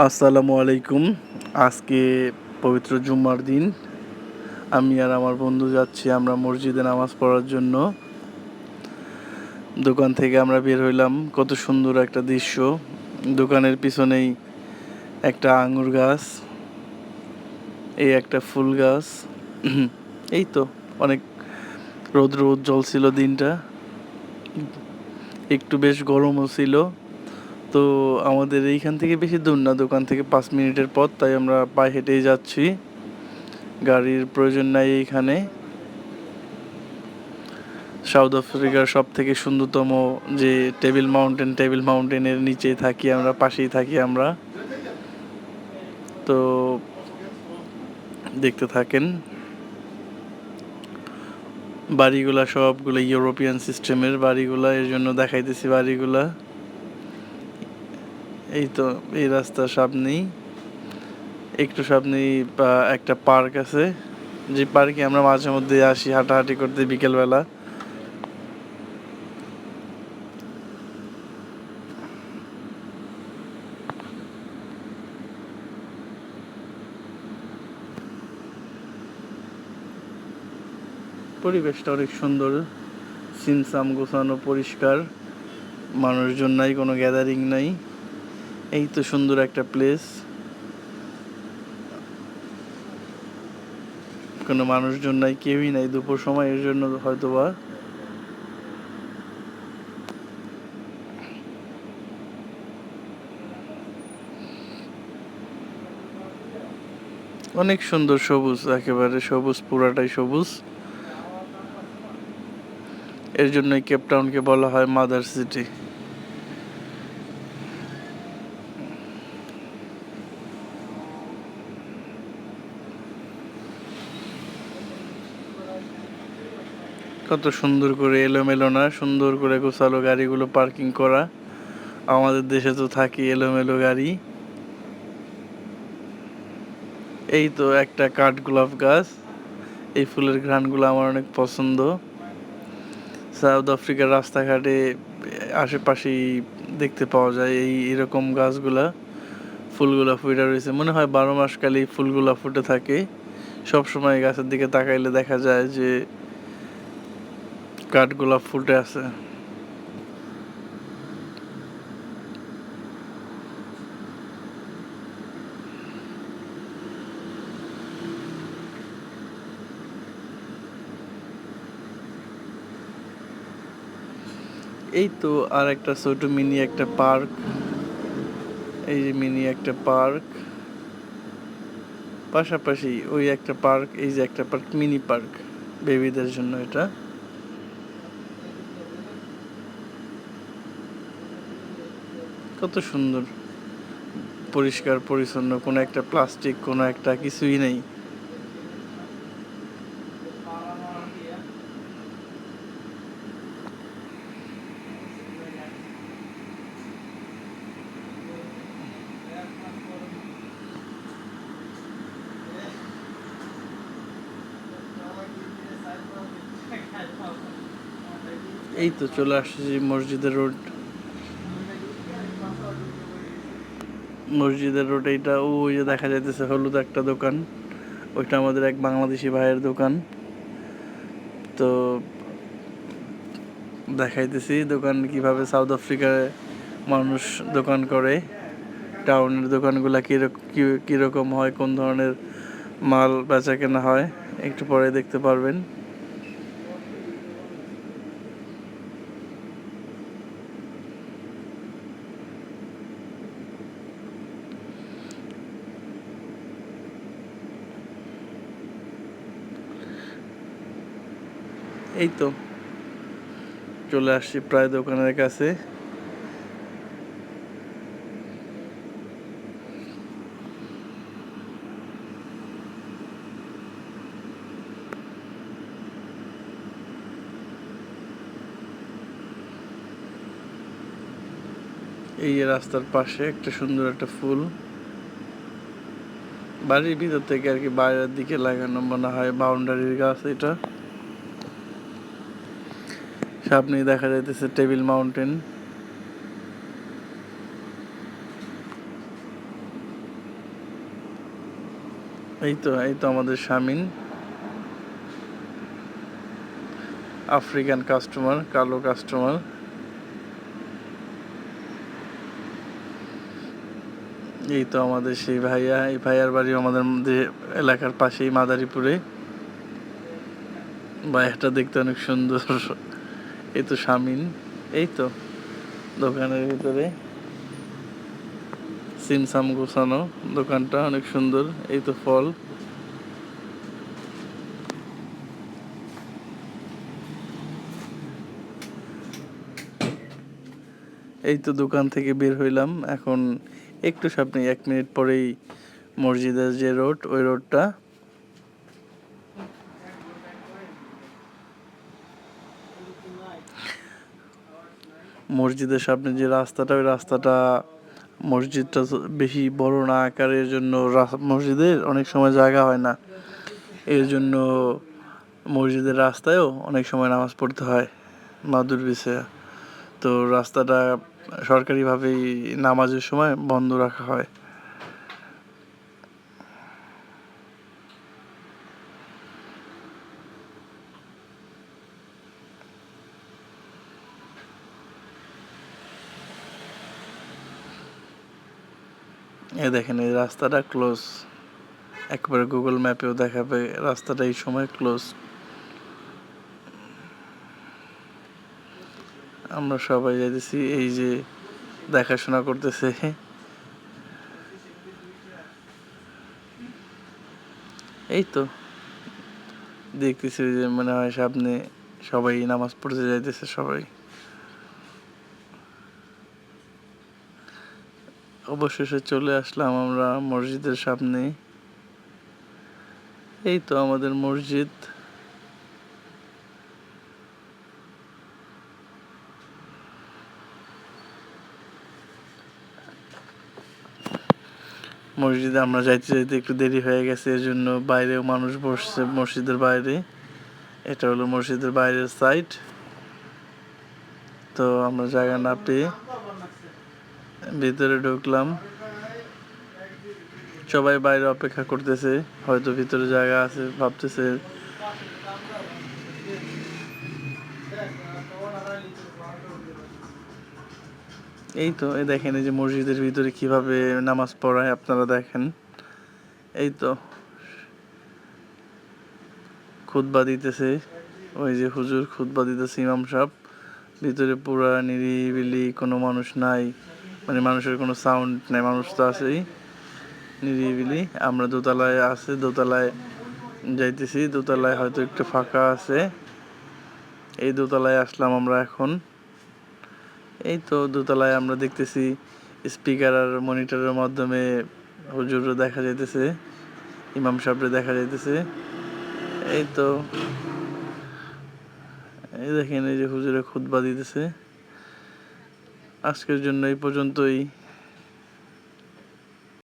আসসালামু আলাইকুম। আজকে পবিত্র জুম্মার দিন। আমি আর আমার বন্ধু যাচ্ছি আমরা মসজিদে নামাজ পড়ার জন্য। দোকান থেকে আমরা বের হইলাম। কত সুন্দর একটা দৃশ্য। দোকানের পিছনেই একটা আঙ্গুর গাছ, এই একটা ফুল গাছ। এই তো অনেক রৌদ্র উজ্জ্বল ছিল দিনটা। একটু বেশ গরমও ছিল। তো আমাদের এইখান থেকে বেশি দূর না, দোকান থেকে 5 মিনিটের পথ, তাই আমরা পায়ে হেঁটেই যাচ্ছি। গাড়ির প্রয়োজন নাই এইখানে। সাউথ আফ্রিকার সব থেকে সুন্দরতম যে টেবিল মাউন্টেনের নিচেই থাকি আমরা, পাশেই থাকি আমরা। তো দেখতে থাকেন। বাড়িগুলা সবগুলো ইউরোপিয়ান সিস্টেমের বাড়িগুলা, এর জন্য দেখাইতেছি বাড়িগুলা। এই তো এই রাস্তার সামনেই, একটু সামনেই একটা পার্ক আছে, যে পার্কে আমরা মাঝে মধ্যে আসি হাঁটাহাঁটি করতে বিকেলবেলা। পরিবেশটা অনেক সুন্দর, ছিমছাম গোছানো, পরিষ্কার। মানুষজন নাই, কোনো গ্যাদারিং নাই। এই তো সুন্দর একটা প্লেস, কোনো মানুষজন নাই, কেউই নাই দুপুর সময়, এর জন্য হয়তোবা। অনেক সুন্দর, সবুজ, একেবারে সবুজ, পুরাটাই সবুজ। এর জন্যই কেপটাউনকে বলা হয় মাদার সিটি। কত সুন্দর করে এলোমেলো না, সুন্দর করে গোছালো গাড়িগুলো পার্কিং করা। আমাদের দেশে তো থাকি এলোমেলো গাড়ি। এই তো একটা কাঠগোলাপ গাছ, এই ফুলের ঘ্রাণগুলো আমার অনেক পছন্দ। সাউথ আফ্রিকার রাস্তাঘাটে আশেপাশেই দেখতে পাওয়া যায় এরকম গাছগুলা। ফুলগুলা ফুটে রয়েছে, মনে হয় 12 মাস কালই ফুলগুলা ফুটে থাকে। সব সময় গাছের দিকে তাকাইলে দেখা যায় যে কাঠগোলাপ ফুটে আছে। এই তো আর একটা ছোট মিনি একটা পার্ক, এই যে মিনি একটা পার্ক, পাশাপাশি ওই একটা পার্ক, এই যে একটা পার্ক, মিনি পার্ক বেবিদের জন্য। এটা কত সুন্দর, পরিষ্কার পরিচ্ছন্ন, কোনো একটা প্লাস্টিক, কোনো একটা কিছুই নেই। এই তো চলে আসছি মসজিদের রোড। মসজিদের রোড এইটা, ওই যে দেখা যাইতেছে হলুদ একটা দোকান, ওইটা আমাদের এক বাংলাদেশি ভাইয়ের দোকান। তো দেখাইতেছি দোকান কিভাবে সাউথ আফ্রিকায় মানুষ দোকান করে, টাউনের দোকানগুলা কীরকম হয়, কোন ধরনের মাল বেচা কেনা হয়, একটু পরে দেখতে পারবেন। এই তো চলে আসছি প্রায় দোকানের কাছে। এই রাস্তার পাশে একটা সুন্দর একটা ফুল, বাড়ির ভিতর থেকে আর কি বাইরের দিকে লাগানো, মনে হয় বাউন্ডারির গাছ এটা। সামনেই দেখা যাইতেছে টেবিল মাউন্টেন। এই তো আমাদের শামিন, আফ্রিকান কাস্টমার, কালো কাস্টমার। এই তো আমাদের সেই ভাইয়া, এই ভাইয়ার বাড়ি আমাদের এলাকার পাশেই মাদারীপুরে। ভাইয়াটা দেখতে অনেক সুন্দর। এই তো শামিন, এই তো দোকানের ভিতরে সিমসাম গোছানো, দোকানটা অনেক সুন্দর। এই তো ফল, এই তো দোকান থেকে বের হইলাম এখন। একটু সামনে 1 মিনিট পরেই মসজিদের যে রোড, ওই রোডটা। মসজিদের সামনে যে রাস্তাটা, ওই রাস্তাটা, মসজিদটা বেশি বড় না আকারের জন্য মসজিদের অনেক সময় জায়গা হয় না। এর জন্য মসজিদের রাস্তায়ও অনেক সময় নামাজ পড়তে হয় মাদুর বিছায়া। তো রাস্তাটা সরকারিভাবেই নামাজের সময় বন্ধ রাখা হয়। দেখেন এই রাস্তাটা ক্লোজ, একবারে গুগল ম্যাপেও দেখাবে রাস্তাটা এই সময় ক্লোজ। আমরা সবাই যাইতেছি, এই যে দেখাশোনা করতেছে। এই তো দেখতেছি যে মনে হয় সামনে সবাই নামাজ পড়তে যাইতেছে সবাই। অবশেষে চলে আসলাম আমরা মসজিদের সামনে। এই তো আমাদের মসজিদ। মসজিদে আমরা যাইতে যাইতে একটু দেরি হয়ে গেছে, এর জন্য বাইরেও মানুষ বসছে মসজিদের বাইরে। এটা হলো মসজিদের বাইরের সাইড। তো আমরা জায়গা না পেয়ে ভিতরে ঢুকলাম। সবাই বাইরে অপেক্ষা করতেছে, হয়তো ভিতরে জায়গা আছে ভাবতেছে। এই তো এই দেখেন, এই যে মসজিদের ভিতরে কিভাবে নামাজ পড়ায় আপনারা দেখেন। এই তো খুতবা দিতেছে, ওই যে হুজুর খুতবা দিতেছে, ইমাম সাহেব। ভিতরে পুরা নিরিবিলি, কোনো মানুষ নাই, মানে মানুষের কোনো সাউন্ড নাই, মানুষ তো আছেই, নিরিবিলি। আমরা দোতলায় আছে, দোতলায় যাইতেছি, দোতলায় হয়তো একটু ফাঁকা আছে। এই দোতলায় আসলাম আমরা এখন। এই তো দোতলায় আমরা দেখতেছি স্পিকার আর মনিটরের মাধ্যমে হুজুরও দেখা যাইতেছে, ইমাম সাহেবরে দেখা যাইতেছে। এই তো এই দেখেন, এই যে হুজুরে খুতবা দিতেছে। আজকের জন্য এই পর্যন্তই।